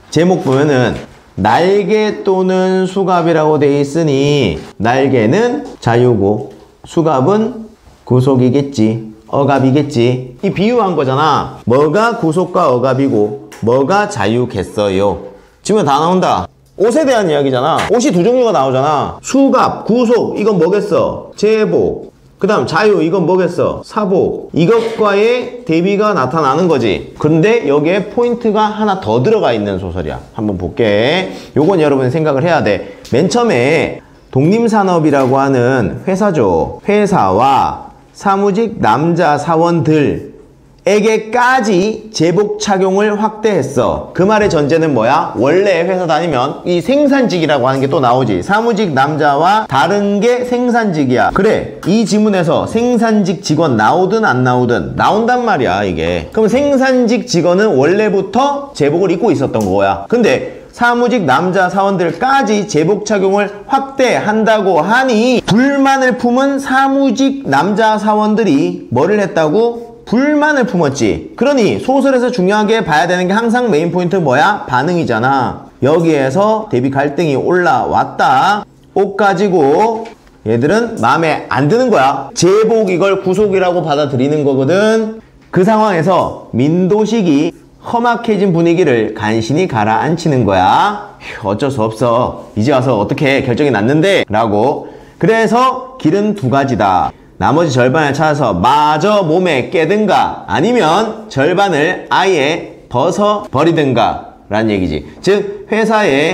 제목 보면은 날개 또는 수갑이라고 돼 있으니 날개는 자유고 수갑은 구속이겠지. 억압이겠지. 이 비유한 거잖아. 뭐가 구속과 억압이고 뭐가 자유겠어요. 지금 다 나온다. 옷에 대한 이야기잖아. 옷이 두 종류가 나오잖아. 수갑, 구속 이건 뭐겠어? 제복. 그 다음 자유 이건 뭐겠어? 사복. 이것과의 대비가 나타나는 거지. 근데 여기에 포인트가 하나 더 들어가 있는 소설이야. 한번 볼게. 요건 여러분 생각을 해야 돼. 맨 처음에 독립산업이라고 하는 회사죠. 회사와 사무직 남자 사원들에게까지 제복 착용을 확대했어. 그 말의 전제는 뭐야? 원래 회사 다니면 이 생산직이라고 하는 게 또 나오지. 사무직 남자와 다른 게 생산직이야. 그래, 이 지문에서 생산직 직원 나오든 안 나오든 나온단 말이야 이게. 그럼 생산직 직원은 원래부터 제복을 입고 있었던 거야. 근데 사무직 남자 사원들까지 제복 착용을 확대한다고 하니 불만을 품은 사무직 남자 사원들이 뭐를 했다고? 불만을 품었지. 그러니 소설에서 중요하게 봐야 되는 게 항상 메인 포인트 뭐야? 반응이잖아. 여기에서 대비 갈등이 올라왔다. 옷 가지고 얘들은 마음에 안 드는 거야. 제복 이걸 구속이라고 받아들이는 거거든. 그 상황에서 민도식이 험악해진 분위기를 간신히 가라앉히는 거야. 어쩔 수 없어. 이제 와서 어떻게 결정이 났는데? 라고. 그래서 길은 두 가지다. 나머지 절반을 찾아서 마저 몸에 깨든가 아니면 절반을 아예 벗어버리든가 라는 얘기지. 즉 회사에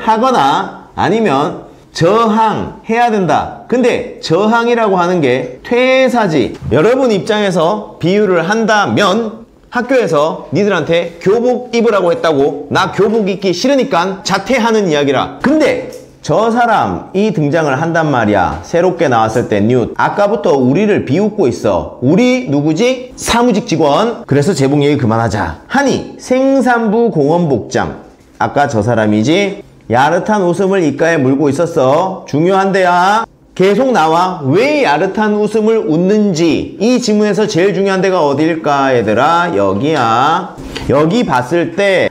순응하거나 아니면 저항해야 된다. 근데 저항이라고 하는 게 퇴사지. 여러분 입장에서 비유를 한다면 학교에서 니들한테 교복 입으라고 했다고 나 교복 입기 싫으니까 자퇴하는 이야기라. 근데 저 사람이 등장을 한단 말이야. 새롭게 나왔을 때 뉴. 아까부터 우리를 비웃고 있어. 우리 누구지? 사무직 직원. 그래서 제복 얘기 그만하자 하니 생산부 공원복장. 아까 저 사람이지? 야릇한 웃음을 입가에 물고 있었어. 중요한데야. 계속 나와. 왜 야릇한 웃음을 웃는지. 이 지문에서 제일 중요한 데가 어딜까 얘들아? 여기야. 여기 봤을 때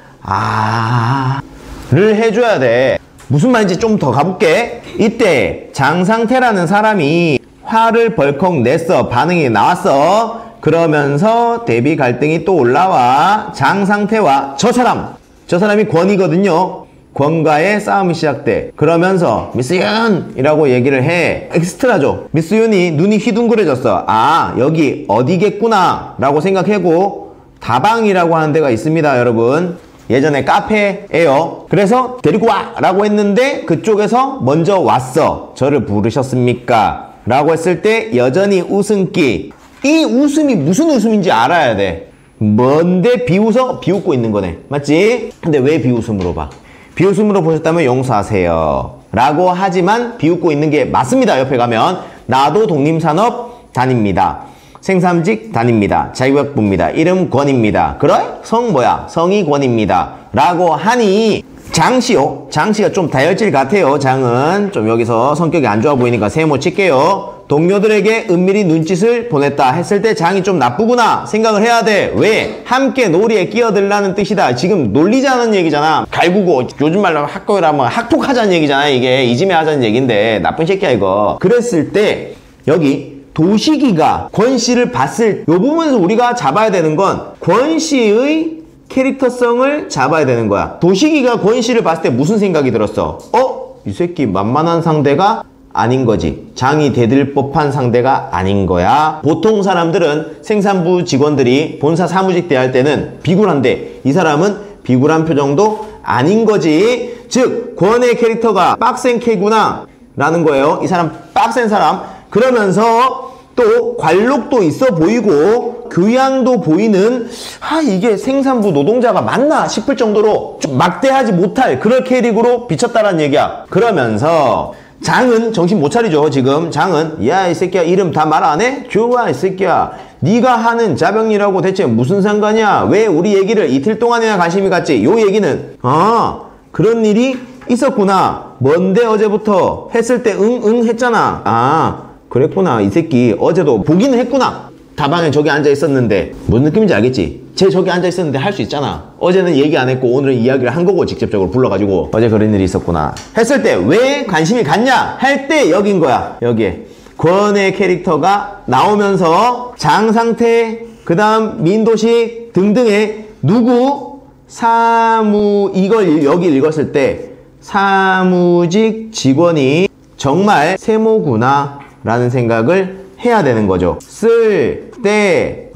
를 해줘야 돼. 무슨 말인지 좀 더 가볼게. 이때 장상태라는 사람이 화를 벌컥 냈어. 반응이 나왔어. 그러면서 대비 갈등이 또 올라와. 장상태와 저 사람이 권이거든요. 권과의 싸움이 시작돼. 그러면서 미스 윤! 이라고 얘기를 해. 엑스트라죠. 미스 윤이 눈이 휘둥그레졌어. 아, 여기 어디겠구나 라고 생각하고 다방이라고 하는 데가 있습니다 여러분. 예전에 카페예요. 그래서 데리고 와! 라고 했는데 그쪽에서 먼저 왔어. 저를 부르셨습니까? 라고 했을 때 여전히 웃음기. 이 웃음이 무슨 웃음인지 알아야 돼. 뭔데 비웃고 있는 거네. 맞지? 근데 왜 비웃음으로 봐? 비웃음으로 보셨다면 용서하세요 라고 하지만 비웃고 있는 게 맞습니다. 옆에 가면 나도 독립산업 다닙니다. 생산직 다닙니다. 자유학부입니다. 이름 권입니다. 그래? 성 뭐야? 성이 권입니다. 라고 하니 장씨요. 장씨가 좀 다혈질 같아요. 장은 좀 여기서 성격이 안 좋아 보이니까 세모 칠게요. 동료들에게 은밀히 눈짓을 보냈다 했을 때 장이 좀 나쁘구나 생각을 해야 돼. 왜? 함께 놀이에 끼어들라는 뜻이다. 지금 놀리자는 얘기잖아. 갈구고 요즘 말로 학교라면 학폭하자는 얘기잖아. 이게 이지매 하자는 얘기인데 나쁜 새끼야 이거. 그랬을 때 여기 도식이가 권씨를 봤을 요 부분에서 우리가 잡아야 되는 건 권씨의 캐릭터성을 잡아야 되는 거야. 도식이가 권씨를 봤을 때 무슨 생각이 들었어? 이 새끼 만만한 상대가 아닌 거지. 장이 대들 법한 상대가 아닌 거야. 보통 사람들은 생산부 직원들이 본사 사무직 대할 때는 비굴한데 이 사람은 비굴한 표정도 아닌 거지. 즉 권의 캐릭터가 빡센 캐구나 라는 거예요. 이 사람 빡센 사람. 그러면서 또 관록도 있어 보이고 교양도 보이는 이게 생산부 노동자가 맞나 싶을 정도로 좀 막대하지 못할 그런 캐릭으로 비쳤다라는 얘기야. 그러면서 장은 정신 못 차리죠. 지금 장은 야 이 새끼야 이름 다 말 안 해? 좋아 이 새끼야 네가 하는 자병이라고 대체 무슨 상관이야? 왜 우리 얘기를 이틀 동안이나 관심이 갔지? 요 얘기는 그런 일이 있었구나. 뭔데 어제부터 했을 때 응 했잖아. 그랬구나. 이 새끼 어제도 보기는 했구나. 다방에 저기 앉아 있었는데 무슨 느낌인지 알겠지? 쟤 저기 앉아 있었는데 할 수 있잖아. 어제는 얘기 안 했고 오늘은 이야기를 한 거고 직접적으로 불러가지고 어제 그런 일이 있었구나 했을 때 왜 관심이 갔냐 할 때 여긴 거야. 여기에 권의 캐릭터가 나오면서 장상태 그 다음 민도식 등등의 누구 이걸 여기 읽었을 때 사무직 직원이 정말 세모구나 라는 생각을 해야 되는 거죠. 쓸데없는데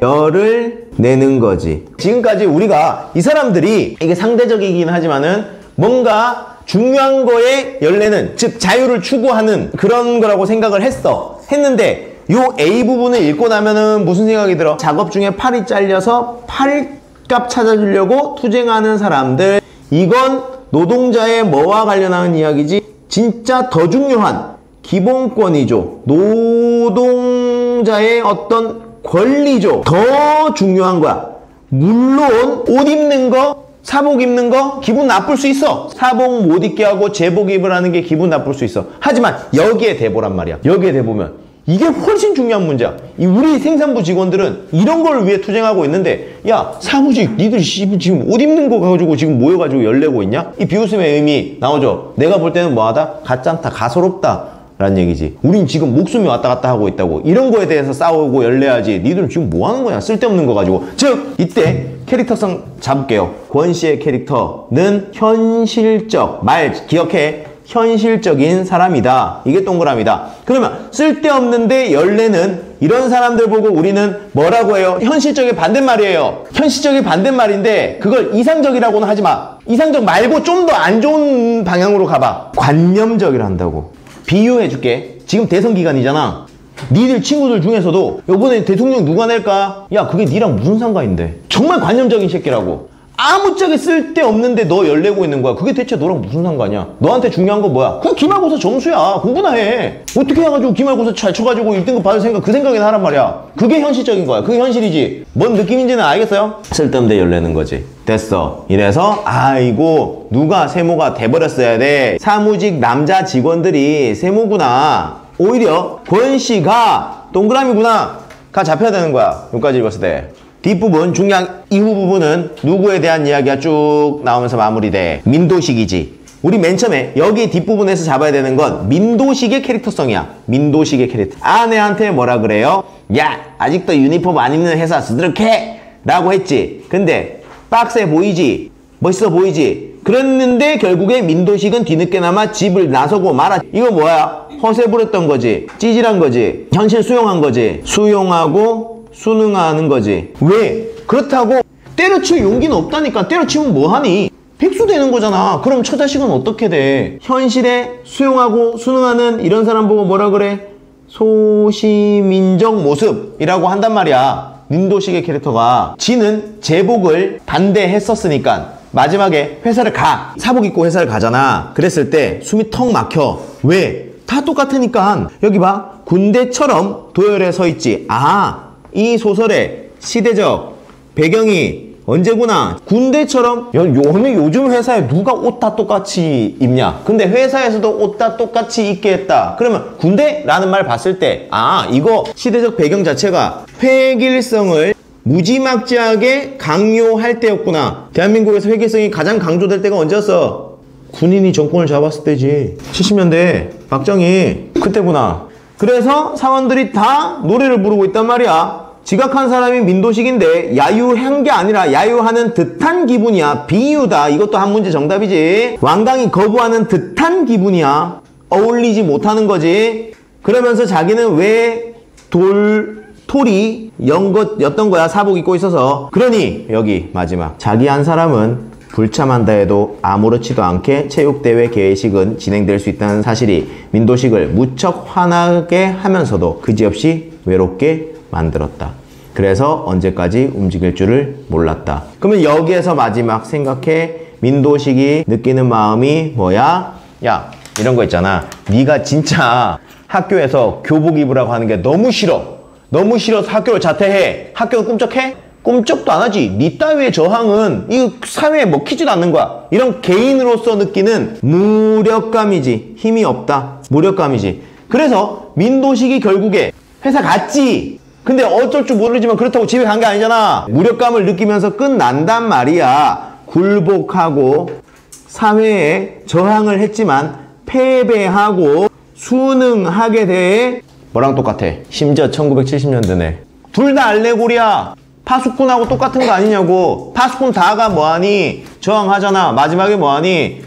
열을 내는 거지. 지금까지 우리가 이 사람들이 이게 상대적이긴 하지만은 뭔가 중요한 거에 열내는, 즉 자유를 추구하는 그런 거라고 생각을 했는데 요 A 부분을 읽고 나면은 무슨 생각이 들어? 작업 중에 팔이 잘려서 팔값 찾아주려고 투쟁하는 사람들, 이건 노동자의 뭐와 관련한 이야기지? 진짜 더 중요한 기본권이죠. 노동자의 어떤 권리죠. 더 중요한 거야. 물론 옷 입는 거, 사복 입는 거 기분 나쁠 수 있어. 사복 못 입게 하고 제복 입으라는 게 기분 나쁠 수 있어. 하지만 여기에 대보란 말이야. 여기에 대보면 이게 훨씬 중요한 문제야. 우리 생산부 직원들은 이런 걸 위해 투쟁하고 있는데, 야 사무직 니들 지금 옷 입는 거 가지고 지금 모여가지고 열내고 있냐? 이 비웃음의 의미 나오죠. 내가 볼 때는 뭐하다? 가짠다, 가소롭다 라는 얘기지. 우린 지금 목숨이 왔다 갔다 하고 있다고. 이런 거에 대해서 싸우고 열내야지. 니들은 지금 뭐 하는 거냐? 쓸데없는 거 가지고. 즉 이때 캐릭터성 잡을게요. 권씨의 캐릭터는 현실적, 말 기억해, 현실적인 사람이다. 이게 동그라미다. 그러면 쓸데없는데 열내는 이런 사람들 보고 우리는 뭐라고 해요? 현실적인 반대말이에요. 현실적인 반대말인데 그걸 이상적이라고는 하지 마. 이상적 말고 좀 더 안 좋은 방향으로 가봐. 관념적이라 한다고. 비유해줄게. 지금 대선 기간이잖아. 니들 친구들 중에서도 이번에 대통령 누가 낼까? 야 그게 니랑 무슨 상관인데? 정말 관념적인 새끼라고. 아무짝에 쓸데없는데 너 열내고 있는 거야. 그게 대체 너랑 무슨 상관이야? 너한테 중요한 거 뭐야? 그냥 기말고사 점수야. 공부나 해. 어떻게 해가지고 기말고사 잘 쳐가지고 1등급 받을 생각, 그 생각이나 하란 말이야. 그게 현실적인 거야. 그게 현실이지. 뭔 느낌인지는 알겠어요? 쓸데없는데 열내는 거지. 됐어. 이래서 아이고 누가 세모가 돼버렸어야 돼. 사무직 남자 직원들이 세모구나. 오히려 권씨가 동그라미구나 가 잡혀야 되는 거야. 여기까지 읽었을 때. 뒷부분, 중요한 이후 부분은 누구에 대한 이야기가 쭉 나오면서 마무리돼. 민도식이지. 우리 맨 처음에 여기 뒷부분에서 잡아야 되는 건 민도식의 캐릭터성이야. 민도식의 캐릭터. 아내한테 뭐라 그래요? 야 아직도 유니폼 안 입는 회사 스드럭해 라고 했지. 근데 빡세 보이지? 멋있어 보이지? 그랬는데 결국에 민도식은 뒤늦게나마 집을 나서고 말아. 이거 뭐야? 허세 부렸던 거지. 찌질한 거지. 현실 수용한 거지. 수용하고 순응하는 거지. 왜? 그렇다고 때려칠 용기는 없다니까. 때려치면 뭐하니? 백수 되는 거잖아. 그럼 처자식은 어떻게 돼? 현실에 수용하고 순응하는 이런 사람 보고 뭐라 그래? 소시민적 모습이라고 한단 말이야. 민도식의 캐릭터가. 지는 제복을 반대했었으니까 마지막에 회사를 가. 사복 입고 회사를 가잖아. 그랬을 때 숨이 턱 막혀. 왜? 다 똑같으니까. 여기 봐. 군대처럼 도열에 서 있지. 아, 이 소설의 시대적 배경이 언제구나. 군대처럼. 요즘 회사에 누가 옷 다 똑같이 입냐? 근데 회사에서도 옷 다 똑같이 입게 했다. 그러면 군대라는 말 봤을 때 아, 이거 시대적 배경 자체가 획일성을 무지막지하게 강요할 때였구나. 대한민국에서 획일성이 가장 강조될 때가 언제였어? 군인이 정권을 잡았을 때지. 70년대 박정희 그때구나. 그래서 사원들이 다 노래를 부르고 있단 말이야. 지각한 사람이 민도식인데 야유한 게 아니라 야유하는 듯한 기분이야. 비유다. 이것도 한 문제 정답이지. 완강히 거부하는 듯한 기분이야. 어울리지 못하는 거지. 그러면서 자기는 왜 톨이 연것였던 거야. 사복 입고 있어서. 그러니 여기 마지막. 자기 한 사람은 불참한다 해도 아무렇지도 않게 체육대회 개회식은 진행될 수 있다는 사실이 민도식을 무척 화나게 하면서도 그지없이 외롭게 만들었다. 그래서 언제까지 움직일 줄을 몰랐다. 그러면 여기에서 마지막 생각해. 민도식이 느끼는 마음이 뭐야? 야, 이런 거 있잖아. 네가 진짜 학교에서 교복 입으라고 하는 게 너무 싫어. 너무 싫어서 학교를 자퇴해. 학교는 꿈쩍해? 꿈쩍도 안 하지. 니 따위의 저항은 이 사회에 먹히지도 않는 거야. 이런 개인으로서 느끼는 무력감이지. 힘이 없다. 무력감이지. 그래서 민도식이 결국에 회사 갔지. 근데 어쩔 줄 모르지만 그렇다고 집에 간 게 아니잖아. 무력감을 느끼면서 끝난단 말이야. 굴복하고 사회에 저항을 했지만 패배하고 순응하게 돼. 뭐랑 똑같아? 심지어 1970년대네. 둘 다 알레고리야. 파수꾼하고 똑같은 거 아니냐고. 파수꾼 다가 뭐하니? 저항하잖아. 마지막에 뭐하니?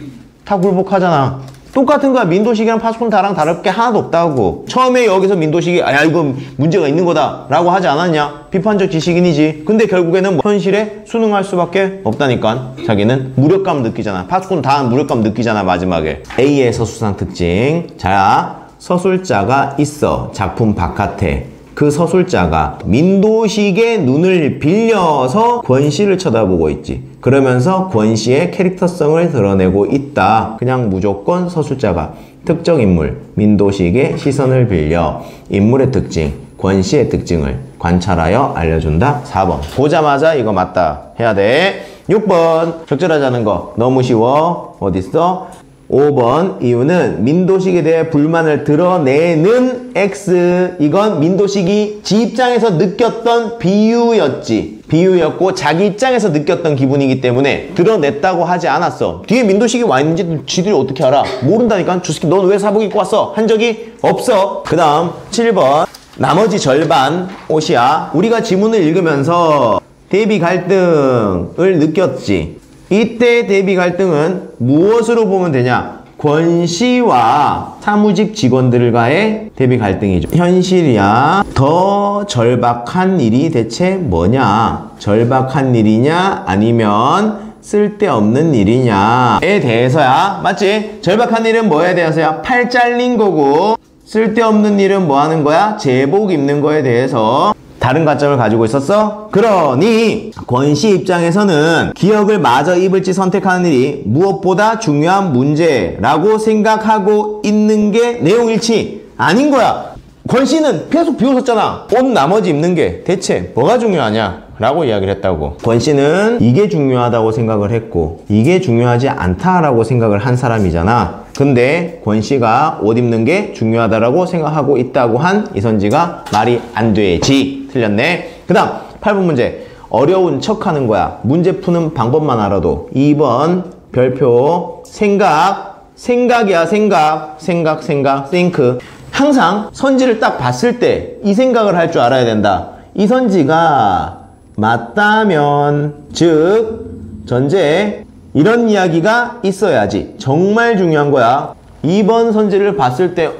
다 굴복하잖아. 똑같은 거야. 민도식이랑 파수꾼 다랑 다를 게 하나도 없다고. 처음에 여기서 민도식이 야 이거 문제가 있는 거다 라고 하지 않았냐? 비판적 지식인이지. 근데 결국에는 뭐 현실에 순응할 수밖에 없다니까. 자기는 무력감 느끼잖아. 파수꾼 다 무력감 느끼잖아 마지막에. A의 서술상 특징. 자, 서술자가 있어. 작품 바깥에. 그 서술자가 민도식의 눈을 빌려서 권씨를 쳐다보고 있지. 그러면서 권씨의 캐릭터성을 드러내고 있다. 그냥 무조건 서술자가 특정 인물, 민도식의 시선을 빌려 인물의 특징, 권씨의 특징을 관찰하여 알려준다. 4번. 보자마자 이거 맞다 해야 돼. 6번. 적절하자는 거 너무 쉬워. 어딨어? 5번. 이유는 민도식에 대해 불만을 드러내는 X. 이건 민도식이 지 입장에서 느꼈던 비유였지. 비유였고 자기 입장에서 느꼈던 기분이기 때문에 드러냈다고 하지 않았어. 뒤에 민도식이 와 있는지 지들이 어떻게 알아? 모른다니까. 주스키 넌 왜 사복 입고 왔어? 한 적이 없어. 그 다음 7번. 나머지 절반 옷이야. 우리가 지문을 읽으면서 대비 갈등을 느꼈지. 이때 대비 갈등은 무엇으로 보면 되냐? 권씨와 사무직 직원들과의 대비 갈등이죠. 현실이야. 더 절박한 일이 대체 뭐냐? 절박한 일이냐? 아니면 쓸데없는 일이냐에 대해서야. 맞지? 절박한 일은 뭐에 대해서야? 팔 잘린 거고, 쓸데없는 일은 뭐 하는 거야? 제복 입는 거에 대해서 다른 관점을 가지고 있었어? 그러니 권씨 입장에서는 기억을 마저 입을지 선택하는 일이 무엇보다 중요한 문제라고 생각하고 있는 게 내용일치 아닌 거야. 권씨는 계속 비웃었잖아. 옷 나머지 입는 게 대체 뭐가 중요하냐? 라고 이야기를 했다고. 권씨는 이게 중요하다고 생각을 했고 이게 중요하지 않다라고 생각을 한 사람이잖아. 근데 권씨가 옷 입는 게 중요하다라고 생각하고 있다고 한 이선지가 말이 안 되지. 틀렸네. 그 다음 8번 문제. 어려운 척 하는 거야. 문제 푸는 방법만 알아도. 2번 별표 생각이야. 생각 think. 항상 선지를 딱 봤을 때 이 생각을 할 줄 알아야 된다. 이 선지가 맞다면, 즉 전제 이런 이야기가 있어야지. 정말 중요한 거야. 2번 선지를 봤을 때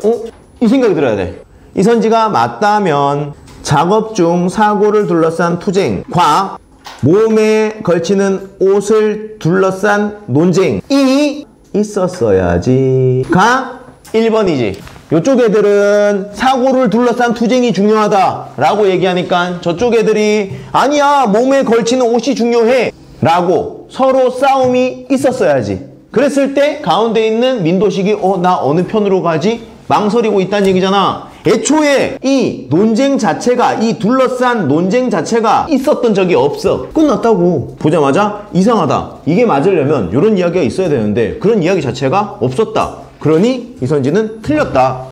이 생각이 들어야 돼. 이 선지가 맞다면 작업 중 사고를 둘러싼 투쟁과 몸에 걸치는 옷을 둘러싼 논쟁이 있었어야지가 1번이지. 이쪽 애들은 사고를 둘러싼 투쟁이 중요하다 라고 얘기하니까 저쪽 애들이 아니야 몸에 걸치는 옷이 중요해 라고 서로 싸움이 있었어야지. 그랬을 때 가운데 있는 민도식이 나 어느 편으로 가지? 망설이고 있다는 얘기잖아. 애초에 이 논쟁 자체가, 이 둘러싼 논쟁 자체가 있었던 적이 없어. 끝났다고. 보자마자 이상하다. 이게 맞으려면 이런 이야기가 있어야 되는데 그런 이야기 자체가 없었다. 그러니 이선지는 틀렸다.